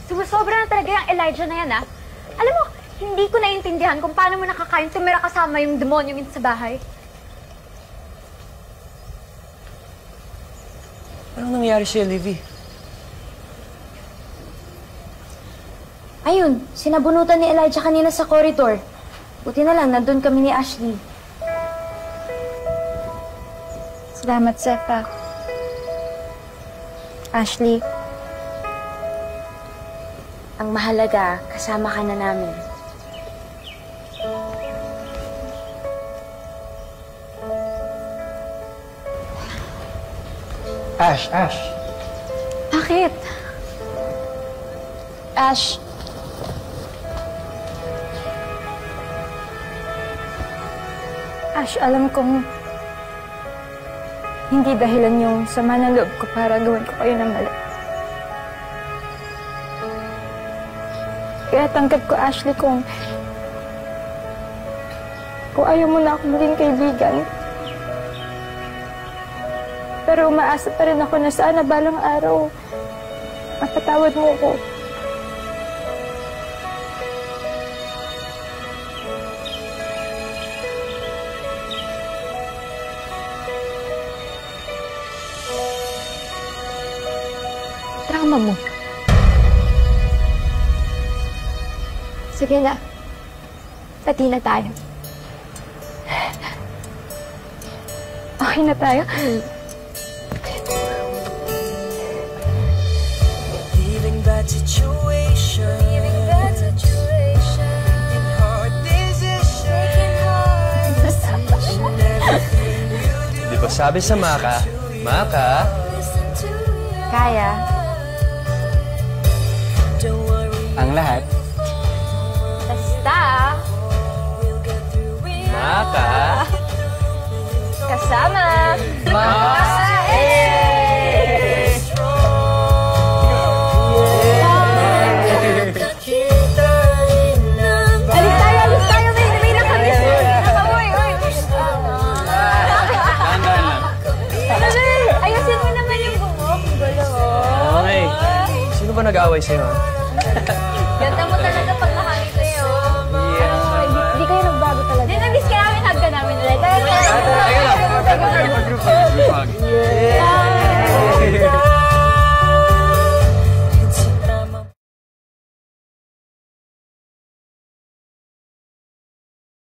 Sumusobra na talaga yung Elijah na yan, ah. Alam mo, hindi ko naiintindihan kung paano mo nakakain tumira kasama yung demonyong yun sa bahay. Anong nangyari sa'yo, Livy? Ayun, sinabunutan ni Elijah kanina sa corridor. Buti na lang, nandun kami ni Ashley. Salamat, Sefa. Ashley, ang mahalaga, kasama ka na namin. Ash! Bakit? Ash, alam kong hindi dahilan yung sama ng loob ko para gawin ko kayo ng mali. Kaya tanggap ko, Ashley, kung ayaw mo na ako maging kaibigan. Pero umaasa pa rin ako na sana balang araw mapatawad mo ko. Trauma mo. Sige na. Pati na tayo. Okay na tayo? Leaving that situation. Making hard decisions. Di ba sabi sa Maka, Kaya. ang lahat, Basta, Maka, kasama. Alis tayo, may nakamiss. Uy. Ayusin mo naman yung bungok. Gulo. Okay. Sino ba nag-aaway sa'yo, ha? Ganda mo talaga pag nakakita yun. Hindi kayo nagbago talaga. Di na-miss ka namin, hug ka namin ulit. Teka lang. Mag-group hug.